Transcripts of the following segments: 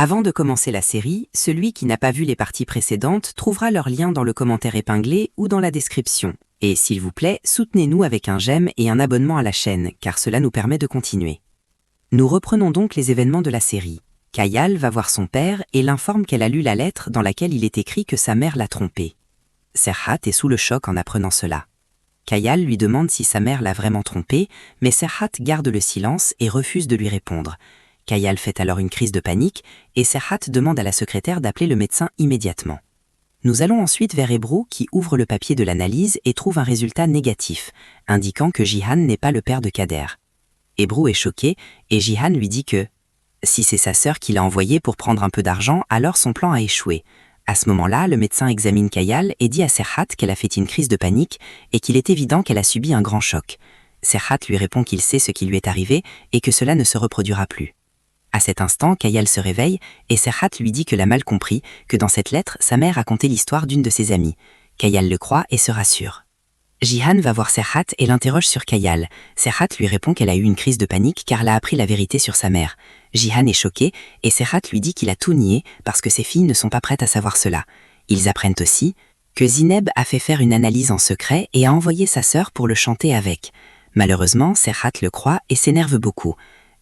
Avant de commencer la série, celui qui n'a pas vu les parties précédentes trouvera leur lien dans le commentaire épinglé ou dans la description. Et s'il vous plaît, soutenez-nous avec un j'aime et un abonnement à la chaîne, car cela nous permet de continuer. Nous reprenons donc les événements de la série. Kayal va voir son père et l'informe qu'elle a lu la lettre dans laquelle il est écrit que sa mère l'a trompée. Serhat est sous le choc en apprenant cela. Kayal lui demande si sa mère l'a vraiment trompé, mais Serhat garde le silence et refuse de lui répondre. Kayal fait alors une crise de panique et Serhat demande à la secrétaire d'appeler le médecin immédiatement. Nous allons ensuite vers Ebru qui ouvre le papier de l'analyse et trouve un résultat négatif, indiquant que Jihan n'est pas le père de Kader. Ebru est choqué et Jihan lui dit que si c'est sa sœur qui l'a envoyé pour prendre un peu d'argent, alors son plan a échoué. À ce moment-là, le médecin examine Kayal et dit à Serhat qu'elle a fait une crise de panique et qu'il est évident qu'elle a subi un grand choc. Serhat lui répond qu'il sait ce qui lui est arrivé et que cela ne se reproduira plus. À cet instant, Kayal se réveille et Serhat lui dit que l'a mal compris, que dans cette lettre, sa mère a conté l'histoire d'une de ses amies. Kayal le croit et se rassure. Jihan va voir Serhat et l'interroge sur Kayal. Serhat lui répond qu'elle a eu une crise de panique car elle a appris la vérité sur sa mère. Jihan est choqué et Serhat lui dit qu'il a tout nié parce que ses filles ne sont pas prêtes à savoir cela. Ils apprennent aussi que Zineb a fait faire une analyse en secret et a envoyé sa sœur pour le chanter avec. Malheureusement, Serhat le croit et s'énerve beaucoup.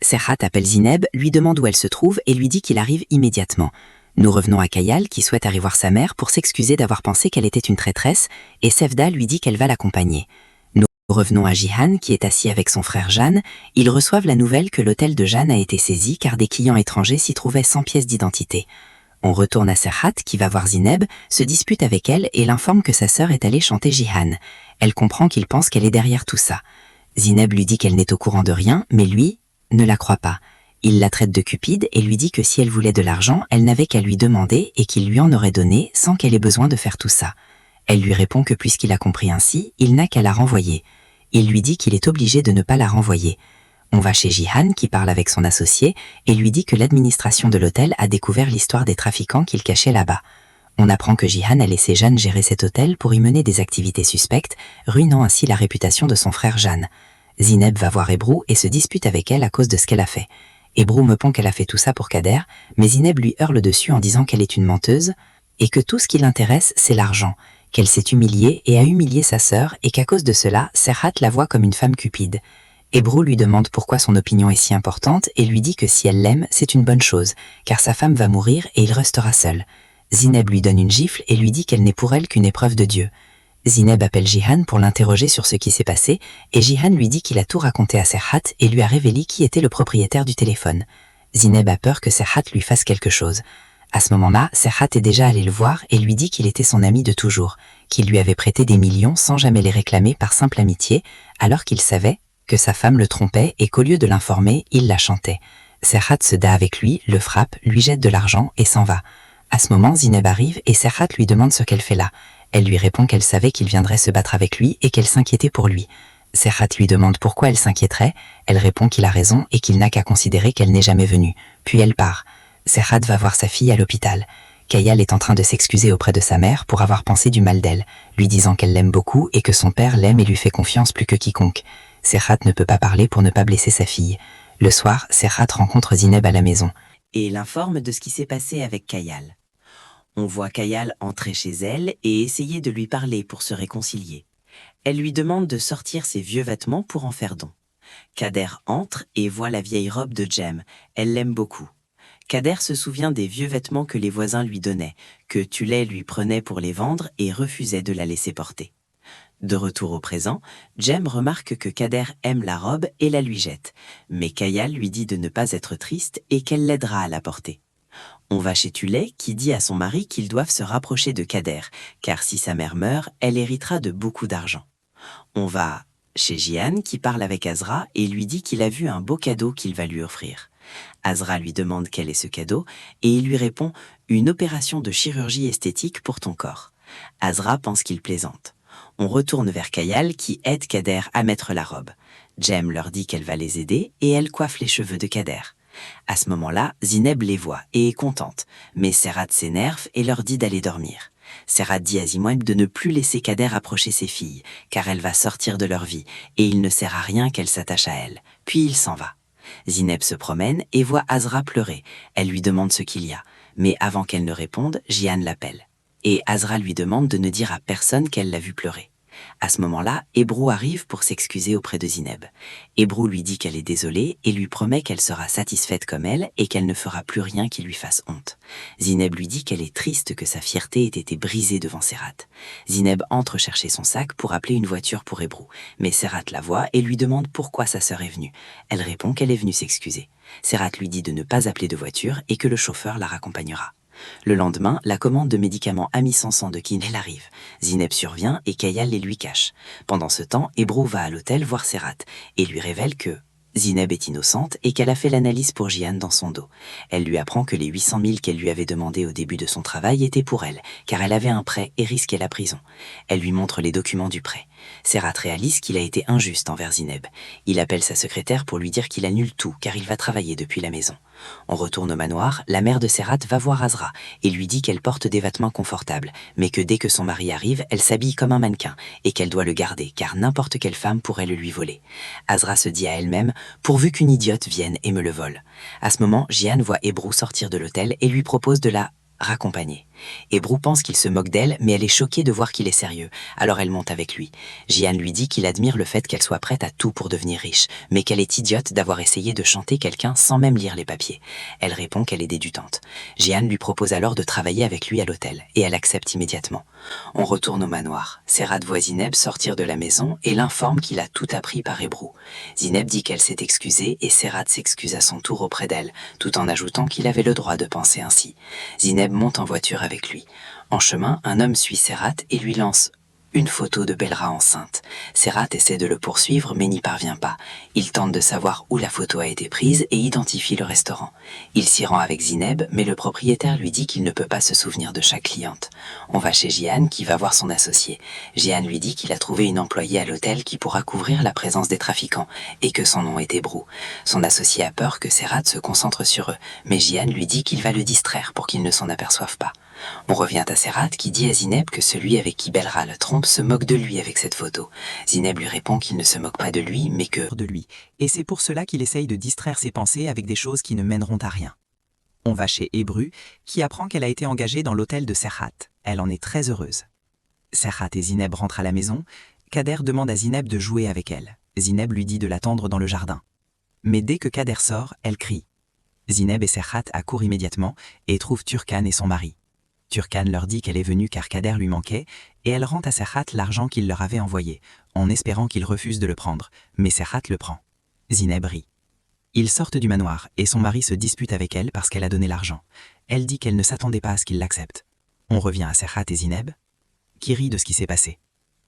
Serhat appelle Zineb, lui demande où elle se trouve et lui dit qu'il arrive immédiatement. Nous revenons à Kayal qui souhaite aller voir sa mère pour s'excuser d'avoir pensé qu'elle était une traîtresse et Sevda lui dit qu'elle va l'accompagner. Nous revenons à Jihan qui est assis avec son frère Jeanne. Ils reçoivent la nouvelle que l'hôtel de Jeanne a été saisi car des clients étrangers s'y trouvaient sans pièce d'identité. On retourne à Serhat qui va voir Zineb, se dispute avec elle et l'informe que sa sœur est allée chanter Jihan. Elle comprend qu'il pense qu'elle est derrière tout ça. Zineb lui dit qu'elle n'est au courant de rien, mais lui ne la croit pas. Il la traite de cupide et lui dit que si elle voulait de l'argent, elle n'avait qu'à lui demander et qu'il lui en aurait donné sans qu'elle ait besoin de faire tout ça. Elle lui répond que puisqu'il a compris ainsi, il n'a qu'à la renvoyer. Il lui dit qu'il est obligé de ne pas la renvoyer. On va chez Jihan qui parle avec son associé et lui dit que l'administration de l'hôtel a découvert l'histoire des trafiquants qu'il cachait là-bas. On apprend que Jihan a laissé Jeanne gérer cet hôtel pour y mener des activités suspectes, ruinant ainsi la réputation de son frère Jeanne. Zineb va voir Ebru et se dispute avec elle à cause de ce qu'elle a fait. Ebru me pond qu'elle a fait tout ça pour Kader, mais Zineb lui hurle dessus en disant qu'elle est une menteuse et que tout ce qui l'intéresse, c'est l'argent, qu'elle s'est humiliée et a humilié sa sœur et qu'à cause de cela, Serhat la voit comme une femme cupide. Ebru lui demande pourquoi son opinion est si importante et lui dit que si elle l'aime, c'est une bonne chose, car sa femme va mourir et il restera seul. Zineb lui donne une gifle et lui dit qu'elle n'est pour elle qu'une épreuve de Dieu. Zineb appelle Jihan pour l'interroger sur ce qui s'est passé et Jihan lui dit qu'il a tout raconté à Serhat et lui a révélé qui était le propriétaire du téléphone. Zineb a peur que Serhat lui fasse quelque chose. À ce moment-là, Serhat est déjà allé le voir et lui dit qu'il était son ami de toujours, qu'il lui avait prêté des millions sans jamais les réclamer par simple amitié, alors qu'il savait que sa femme le trompait et qu'au lieu de l'informer, il la chantait. Serhat se bat avec lui, le frappe, lui jette de l'argent et s'en va. À ce moment, Zineb arrive et Serhat lui demande ce qu'elle fait là. Elle lui répond qu'elle savait qu'il viendrait se battre avec lui et qu'elle s'inquiétait pour lui. Serhat lui demande pourquoi elle s'inquiéterait, elle répond qu'il a raison et qu'il n'a qu'à considérer qu'elle n'est jamais venue. Puis elle part. Serhat va voir sa fille à l'hôpital. Kayal est en train de s'excuser auprès de sa mère pour avoir pensé du mal d'elle, lui disant qu'elle l'aime beaucoup et que son père l'aime et lui fait confiance plus que quiconque. Serhat ne peut pas parler pour ne pas blesser sa fille. Le soir, Serhat rencontre Zineb à la maison et l'informe de ce qui s'est passé avec Kayal. On voit Kayal entrer chez elle et essayer de lui parler pour se réconcilier. Elle lui demande de sortir ses vieux vêtements pour en faire don. Kader entre et voit la vieille robe de Jem. Elle l'aime beaucoup. Kader se souvient des vieux vêtements que les voisins lui donnaient, que Tulay lui prenait pour les vendre et refusait de la laisser porter. De retour au présent, Jem remarque que Kader aime la robe et la lui jette, mais Kayal lui dit de ne pas être triste et qu'elle l'aidera à la porter. On va chez Tulay qui dit à son mari qu'ils doivent se rapprocher de Kader, car si sa mère meurt, elle héritera de beaucoup d'argent. On va chez Jihan qui parle avec Azra et lui dit qu'il a vu un beau cadeau qu'il va lui offrir. Azra lui demande quel est ce cadeau et il lui répond « Une opération de chirurgie esthétique pour ton corps ». Azra pense qu'il plaisante. On retourne vers Kayal qui aide Kader à mettre la robe. Jem leur dit qu'elle va les aider et elle coiffe les cheveux de Kader. À ce moment-là, Zineb les voit et est contente, mais Serhat s'énerve et leur dit d'aller dormir. Serhat dit à Zineb de ne plus laisser Kader approcher ses filles, car elle va sortir de leur vie, et il ne sert à rien qu'elle s'attache à elle. Puis il s'en va. Zineb se promène et voit Azra pleurer. Elle lui demande ce qu'il y a. Mais avant qu'elle ne réponde, Jihan l'appelle. Et Azra lui demande de ne dire à personne qu'elle l'a vu pleurer. À ce moment-là, Hébrou arrive pour s'excuser auprès de Zineb. Hébrou lui dit qu'elle est désolée et lui promet qu'elle sera satisfaite comme elle et qu'elle ne fera plus rien qui lui fasse honte. Zineb lui dit qu'elle est triste que sa fierté ait été brisée devant Serhat. Zineb entre chercher son sac pour appeler une voiture pour Hébrou, mais Serhat la voit et lui demande pourquoi sa sœur est venue. Elle répond qu'elle est venue s'excuser. Serhat lui dit de ne pas appeler de voiture et que le chauffeur la raccompagnera. Le lendemain, la commande de médicaments amis sans sang de Kinel arrive. Zineb survient et Kayal les lui cache. Pendant ce temps, Hébrou va à l'hôtel voir Serhat et lui révèle que Zineb est innocente et qu'elle a fait l'analyse pour Jihan dans son dos. Elle lui apprend que les 800 000 qu'elle lui avait demandé au début de son travail étaient pour elle, car elle avait un prêt et risquait la prison. Elle lui montre les documents du prêt. Serhat réalise qu'il a été injuste envers Zineb. Il appelle sa secrétaire pour lui dire qu'il annule tout, car il va travailler depuis la maison. On retourne au manoir, la mère de Serhat va voir Azra et lui dit qu'elle porte des vêtements confortables, mais que dès que son mari arrive, elle s'habille comme un mannequin et qu'elle doit le garder, car n'importe quelle femme pourrait le lui voler. Azra se dit à elle-même « pourvu qu'une idiote vienne et me le vole ». À ce moment, Jihan voit Hébrou sortir de l'hôtel et lui propose de la raccompagner. Hébrou pense qu'il se moque d'elle, mais elle est choquée de voir qu'il est sérieux, alors elle monte avec lui. Jihan lui dit qu'il admire le fait qu'elle soit prête à tout pour devenir riche, mais qu'elle est idiote d'avoir essayé de chanter quelqu'un sans même lire les papiers. Elle répond qu'elle est débutante. Jihan lui propose alors de travailler avec lui à l'hôtel, et elle accepte immédiatement. On retourne au manoir. Serhat voit Zineb sortir de la maison et l'informe qu'il a tout appris par Hébrou. Zineb dit qu'elle s'est excusée et Serhat s'excuse à son tour auprès d'elle, tout en ajoutant qu'il avait le droit de penser ainsi. Zineb monte en voiture avec lui. En chemin, un homme suit Serhat et lui lance une photo de Belra enceinte. Serhat essaie de le poursuivre mais n'y parvient pas. Il tente de savoir où la photo a été prise et identifie le restaurant. Il s'y rend avec Zineb, mais le propriétaire lui dit qu'il ne peut pas se souvenir de chaque cliente. On va chez Jihan qui va voir son associé. Jihan lui dit qu'il a trouvé une employée à l'hôtel qui pourra couvrir la présence des trafiquants et que son nom est Hébrou. Son associé a peur que Serhat se concentre sur eux, mais Jihan lui dit qu'il va le distraire pour qu'il ne s'en aperçoive pas. On revient à Serhat qui dit à Zineb que celui avec qui Belra le trompe se moque de lui avec cette photo. Zineb lui répond qu'il ne se moque pas de lui, mais que de lui, et c'est pour cela qu'il essaye de distraire ses pensées avec des choses qui ne mèneront à rien. On va chez Hébrou, qui apprend qu'elle a été engagée dans l'hôtel de Serhat. Elle en est très heureuse. Serhat et Zineb rentrent à la maison. Kader demande à Zineb de jouer avec elle. Zineb lui dit de l'attendre dans le jardin. Mais dès que Kader sort, elle crie. Zineb et Serhat accourent immédiatement et trouvent Turkan et son mari. Turkan leur dit qu'elle est venue car Kader lui manquait, et elle rend à Serhat l'argent qu'il leur avait envoyé, en espérant qu'il refuse de le prendre, mais Serhat le prend. Zineb rit. Ils sortent du manoir, et son mari se dispute avec elle parce qu'elle a donné l'argent. Elle dit qu'elle ne s'attendait pas à ce qu'il l'accepte. On revient à Serhat et Zineb, qui rit de ce qui s'est passé.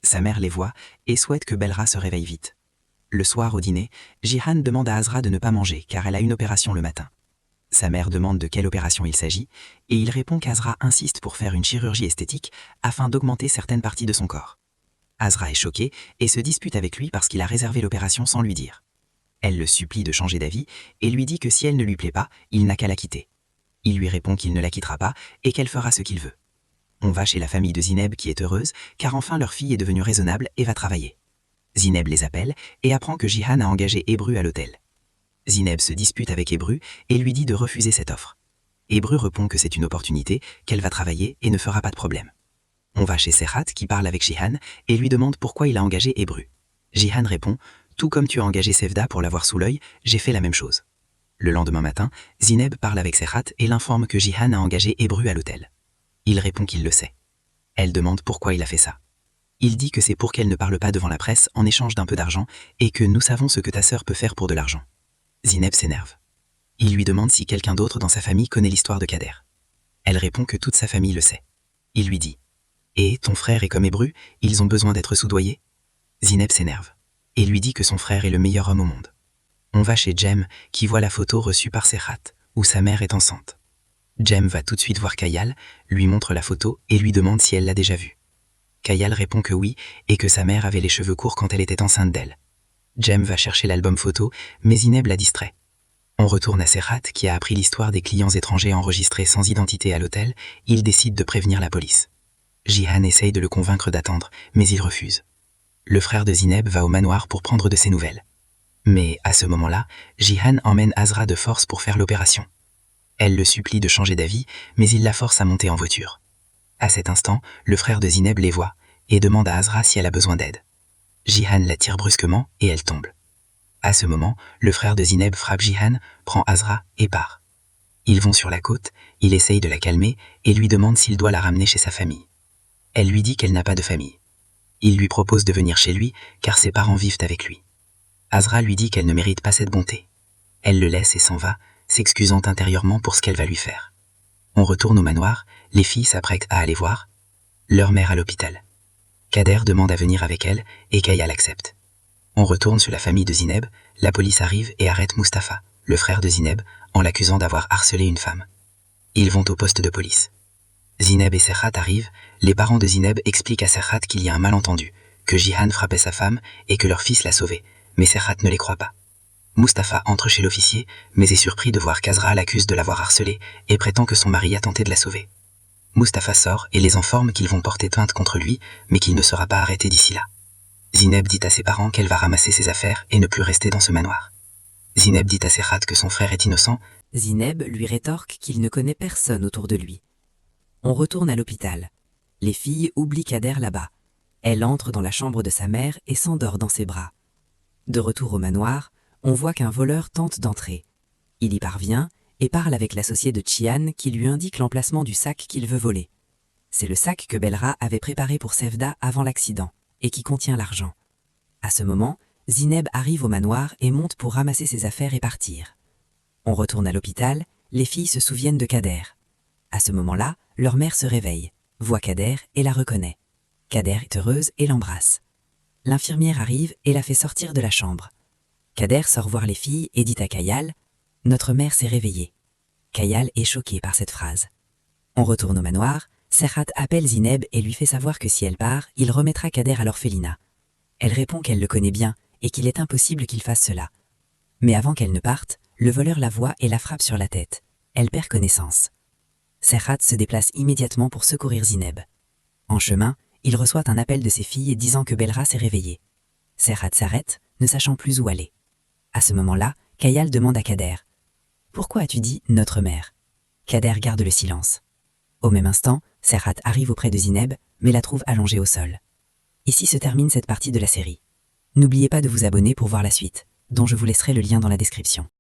Sa mère les voit et souhaite que Belra se réveille vite. Le soir au dîner, Jihan demande à Azra de ne pas manger car elle a une opération le matin. Sa mère demande de quelle opération il s'agit, et il répond qu'Azra insiste pour faire une chirurgie esthétique afin d'augmenter certaines parties de son corps. Azra est choquée et se dispute avec lui parce qu'il a réservé l'opération sans lui dire. Elle le supplie de changer d'avis et lui dit que si elle ne lui plaît pas, il n'a qu'à la quitter. Il lui répond qu'il ne la quittera pas et qu'elle fera ce qu'il veut. On va chez la famille de Zineb qui est heureuse car enfin leur fille est devenue raisonnable et va travailler. Zineb les appelle et apprend que Jihan a engagé Hébrou à l'hôtel. Zineb se dispute avec Hébrou et lui dit de refuser cette offre. Hébrou répond que c'est une opportunité, qu'elle va travailler et ne fera pas de problème. On va chez Serhat qui parle avec Jihan et lui demande pourquoi il a engagé Hébrou. Jihan répond « Tout comme tu as engagé Sevda pour l'avoir sous l'œil, j'ai fait la même chose ». Le lendemain matin, Zineb parle avec Serhat et l'informe que Jihan a engagé Hébrou à l'hôtel. Il répond qu'il le sait. Elle demande pourquoi il a fait ça. Il dit que c'est pour qu'elle ne parle pas devant la presse en échange d'un peu d'argent et que nous savons ce que ta sœur peut faire pour de l'argent. Zineb s'énerve. Il lui demande si quelqu'un d'autre dans sa famille connaît l'histoire de Kader. Elle répond que toute sa famille le sait. Il lui dit « Et ton frère est comme Hébrou, ils ont besoin d'être soudoyés ?» Zineb s'énerve et lui dit que son frère est le meilleur homme au monde. On va chez Jem qui voit la photo reçue par Serhat où sa mère est enceinte. Jem va tout de suite voir Kayal, lui montre la photo et lui demande si elle l'a déjà vue. Kayal répond que oui et que sa mère avait les cheveux courts quand elle était enceinte d'elle. Jem va chercher l'album photo, mais Zineb la distrait. On retourne à Serhat qui a appris l'histoire des clients étrangers enregistrés sans identité à l'hôtel. Il décide de prévenir la police. Jihan essaye de le convaincre d'attendre, mais il refuse. Le frère de Zineb va au manoir pour prendre de ses nouvelles. Mais à ce moment-là, Jihan emmène Azra de force pour faire l'opération. Elle le supplie de changer d'avis, mais il la force à monter en voiture. À cet instant, le frère de Zineb les voit et demande à Azra si elle a besoin d'aide. Jihan la tire brusquement et elle tombe. À ce moment, le frère de Zineb frappe Jihan, prend Azra et part. Ils vont sur la côte, il essaye de la calmer et lui demande s'il doit la ramener chez sa famille. Elle lui dit qu'elle n'a pas de famille. Il lui propose de venir chez lui car ses parents vivent avec lui. Azra lui dit qu'elle ne mérite pas cette bonté. Elle le laisse et s'en va, s'excusant intérieurement pour ce qu'elle va lui faire. On retourne au manoir, les filles s'apprêtent à aller voir leur mère à l'hôpital. Kader demande à venir avec elle et Kayal accepte. On retourne sur la famille de Zineb, la police arrive et arrête Mustapha, le frère de Zineb, en l'accusant d'avoir harcelé une femme. Ils vont au poste de police. Zineb et Serhat arrivent, les parents de Zineb expliquent à Serhat qu'il y a un malentendu, que Jihan frappait sa femme et que leur fils l'a sauvé, mais Serhat ne les croit pas. Mustapha entre chez l'officier, mais est surpris de voir qu'Azra l'accuse de l'avoir harcelée et prétend que son mari a tenté de la sauver. Mustapha sort et les informe qu'ils vont porter plainte contre lui, mais qu'il ne sera pas arrêté d'ici là. Zineb dit à ses parents qu'elle va ramasser ses affaires et ne plus rester dans ce manoir. Zineb dit à Serhat que son frère est innocent. Zineb lui rétorque qu'il ne connaît personne autour de lui. On retourne à l'hôpital. Les filles oublient Kader là-bas. Elle entre dans la chambre de sa mère et s'endort dans ses bras. De retour au manoir, on voit qu'un voleur tente d'entrer. Il y parvient et parle avec l'associé de Chian qui lui indique l'emplacement du sac qu'il veut voler. C'est le sac que Belra avait préparé pour Sevda avant l'accident et qui contient l'argent. À ce moment, Zineb arrive au manoir et monte pour ramasser ses affaires et partir. On retourne à l'hôpital, les filles se souviennent de Kader. À ce moment-là, leur mère se réveille, voit Kader et la reconnaît. Kader est heureuse et l'embrasse. L'infirmière arrive et la fait sortir de la chambre. Kader sort voir les filles et dit à Kayal « Notre mère s'est réveillée ». Kayal est choquée par cette phrase. On retourne au manoir, Serhat appelle Zineb et lui fait savoir que si elle part, il remettra Kader à l'orphelinat. Elle répond qu'elle le connaît bien et qu'il est impossible qu'il fasse cela. Mais avant qu'elle ne parte, le voleur la voit et la frappe sur la tête. Elle perd connaissance. Serhat se déplace immédiatement pour secourir Zineb. En chemin, il reçoit un appel de ses filles disant que Belra s'est réveillée. Serhat s'arrête, ne sachant plus où aller. À ce moment-là, Kayal demande à Kader « Pourquoi as-tu dit « notre mère » ?» Kader garde le silence. Au même instant, Serhat arrive auprès de Zineb, mais la trouve allongée au sol. Ici se termine cette partie de la série. N'oubliez pas de vous abonner pour voir la suite, dont je vous laisserai le lien dans la description.